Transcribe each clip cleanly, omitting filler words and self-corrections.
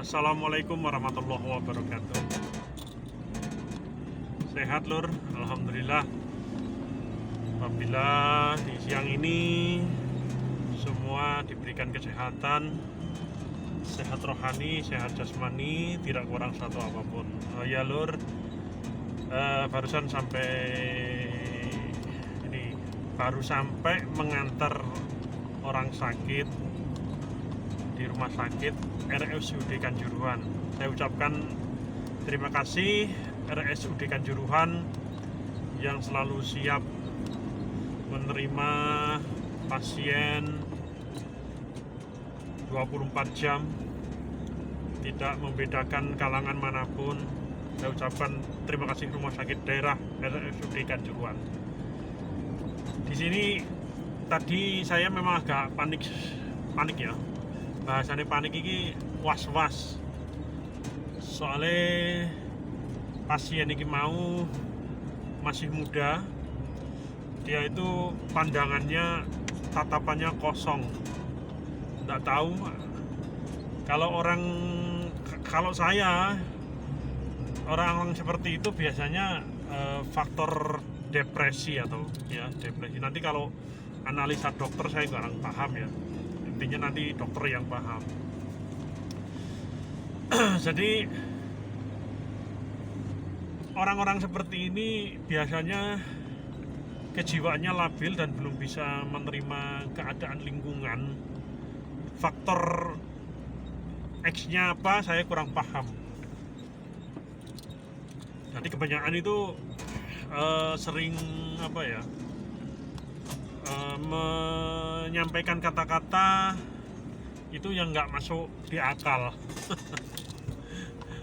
Assalamualaikum warahmatullahi wabarakatuh. Sehat lur, alhamdulillah. Apabila di siang ini semua diberikan kesehatan, sehat rohani, sehat jasmani, tidak kurang satu apapun. Ya lur, barusan sampai ini, baru sampai mengantar orang sakit di rumah sakit RSUD Kanjuruhan. Saya ucapkan terima kasih RSUD Kanjuruhan yang selalu siap menerima pasien 24 jam, tidak membedakan kalangan manapun. Saya ucapkan terima kasih rumah sakit daerah RSUD Kanjuruhan. Di sini tadi saya memang agak panik ya. Bahasanya panik ini was-was. Soalnya pasien ini mau masih muda, dia itu pandangannya, tatapannya kosong, nggak tahu. Kalau saya orang seperti itu biasanya faktor depresi atau ya depresi. Nanti kalau analisa dokter saya kurang paham ya, intinya nanti dokter yang paham. Jadi orang-orang seperti ini biasanya kejiwaannya labil dan belum bisa menerima keadaan lingkungan. Faktor X-nya apa saya kurang paham. Jadi kebanyakan itu sering menyampaikan kata-kata itu yang nggak masuk di akal.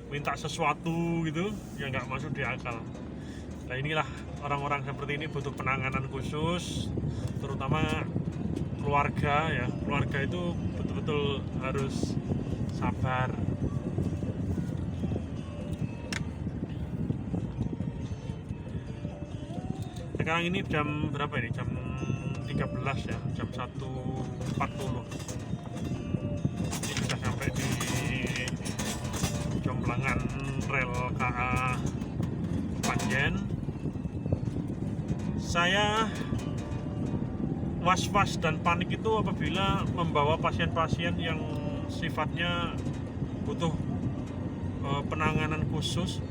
Minta sesuatu gitu yang nggak masuk di akal. Nah inilah orang-orang seperti ini butuh penanganan khusus, terutama keluarga ya. Keluarga itu betul-betul harus sabar. Sekarang ini jam berapa ini? Jam 13 ya, jam 1.40. Ini sudah sampai di Jomblangan rel KA Panjen. Saya was-was dan panik itu apabila membawa pasien-pasien yang sifatnya butuh penanganan khusus.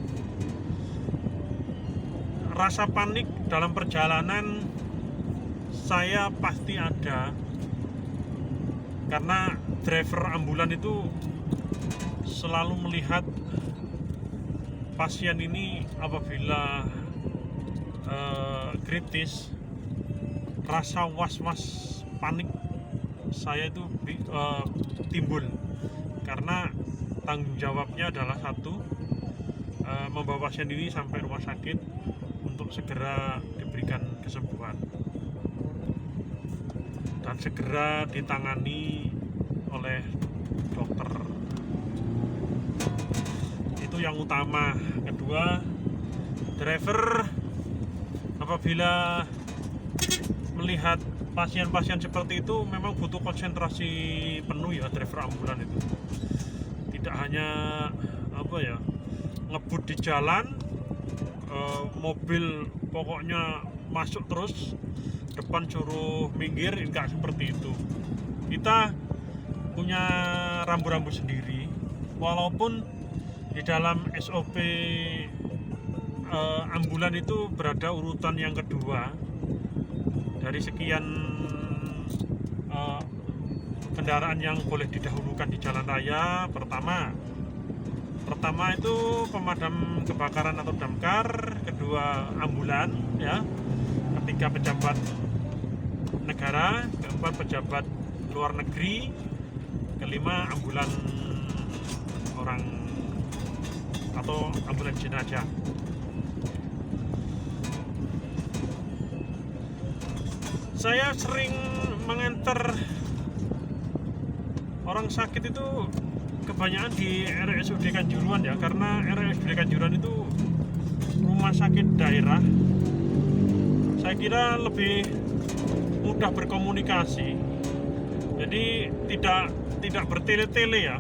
Rasa panik dalam perjalanan saya pasti ada, karena driver ambulan itu selalu melihat pasien ini apabila kritis. Rasa was-was panik saya itu timbul karena tanggung jawabnya adalah satu, membawa pasien ini sampai rumah sakit untuk segera diberikan kesembuhan dan segera ditangani oleh dokter. Itu yang utama. Kedua, driver apabila melihat pasien-pasien seperti itu memang butuh konsentrasi penuh ya, driver ambulan itu. Tidak hanya ngebut di jalan, mobil pokoknya masuk terus, depan suruh minggir, enggak seperti itu. Kita punya rambu-rambu sendiri, walaupun di dalam SOP ambulan itu berada urutan yang kedua dari sekian kendaraan yang boleh didahulukan di jalan raya. Pertama itu pemadam kebakaran atau damkar, kedua ambulan ya, ketiga pejabat negara, keempat pejabat luar negeri, kelima ambulan orang atau ambulan jenazah. Saya sering mengantar orang sakit itu kebanyakan di RSUD Kanjuruhan ya, karena RSUD Kanjuruhan itu rumah sakit daerah. Saya kira lebih mudah berkomunikasi, jadi tidak bertele-tele ya.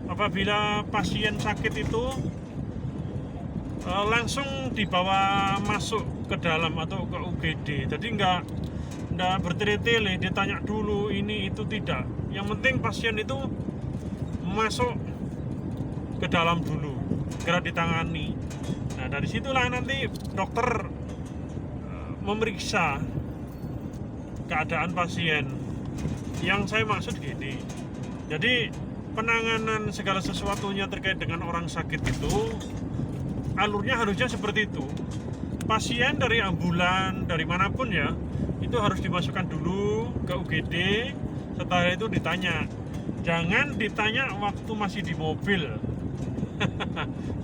apabila pasien sakit itu langsung dibawa masuk ke dalam atau ke UGD. Jadi nggak bertele-tele ditanya dulu ini itu, tidak. Yang penting pasien itu masuk ke dalam dulu, segera ditangani. Nah dari situlah nanti dokter memeriksa keadaan pasien. Yang saya maksud gini, jadi penanganan segala sesuatunya terkait dengan orang sakit itu alurnya harusnya seperti itu. Pasien dari ambulan, dari manapun ya, itu harus dimasukkan dulu ke UGD. Setelah itu ditanya. Jangan ditanya waktu masih di mobil.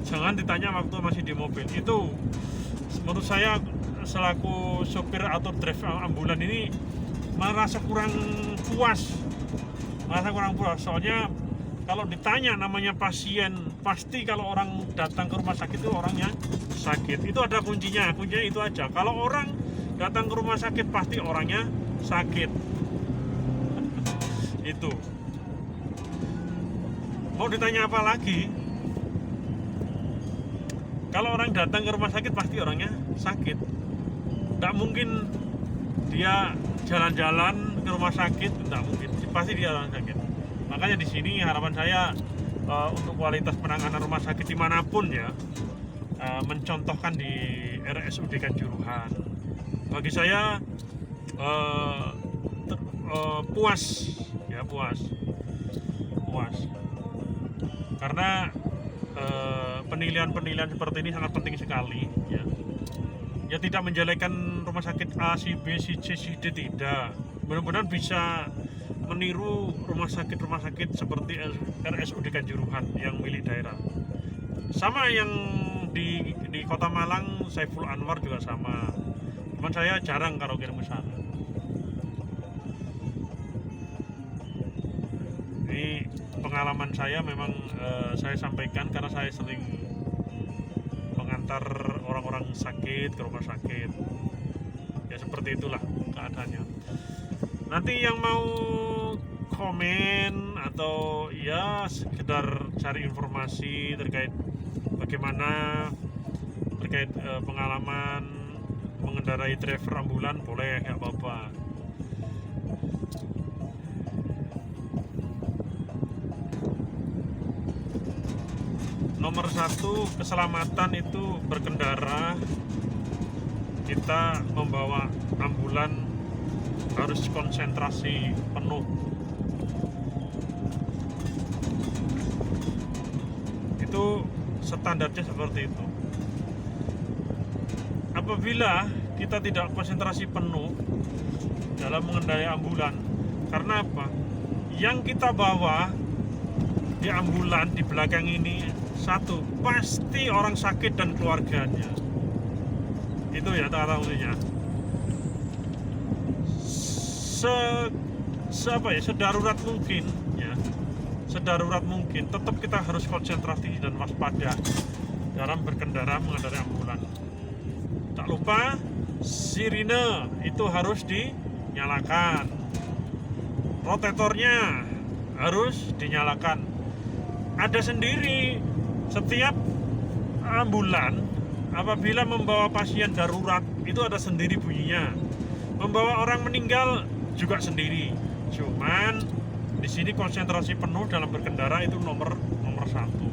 Jangan ditanya waktu masih di mobil. Itu menurut saya selaku sopir atau driver ambulan ini merasa kurang puas. Soalnya kalau ditanya namanya pasien, pasti kalau orang datang ke rumah sakit itu orangnya sakit. Itu ada kuncinya itu aja. Kalau orang datang ke rumah sakit pasti orangnya sakit. Itu. Mau ditanya apa lagi? Kalau orang datang ke rumah sakit pasti orangnya sakit. Tidak mungkin dia jalan-jalan ke rumah sakit, tidak mungkin. Pasti dia orang sakit. Makanya di sini harapan saya untuk kualitas penanganan rumah sakit dimanapun ya, mencontohkan di RSUD Kanjuruhan. Bagi saya puas, karena penilaian seperti ini sangat penting sekali ya. Ya tidak menjelekkan rumah sakit A, C, B, C, C, C, D, tidak. Benar-benar bisa meniru rumah sakit seperti RSUD Kanjuruhan yang milik daerah. Sama yang di Kota Malang, Saiful Anwar juga sama. Cuman saya jarang kalau kirim ke sana. Ini pengalaman saya memang saya sampaikan karena saya sering mengantar orang-orang sakit ke rumah sakit. Ya seperti itulah keadaannya. Nanti yang mau komen atau ya sekedar cari informasi terkait bagaimana terkait pengalaman mengendarai driver ambulan, boleh, nggak apa-apa. Nomor satu, keselamatan itu berkendara. Kita membawa ambulan harus konsentrasi penuh. Itu standarnya seperti itu. Apabila kita tidak konsentrasi penuh dalam mengendarai ambulan, karena apa? Yang kita bawa di ambulan di belakang ini, satu, pasti orang sakit dan keluarganya. Itu ya kata kuncinya. Sedarurat mungkin ya, sedarurat mungkin tetap kita harus konsentrasi dan waspada dalam berkendara mengendarai ambulan. Tak lupa sirine itu harus dinyalakan, rotatornya harus dinyalakan. Ada sendiri setiap ambulan apabila membawa pasien darurat itu ada sendiri bunyinya. Membawa orang meninggal juga sendiri. Cuman di sini konsentrasi penuh dalam berkendara itu nomor satu.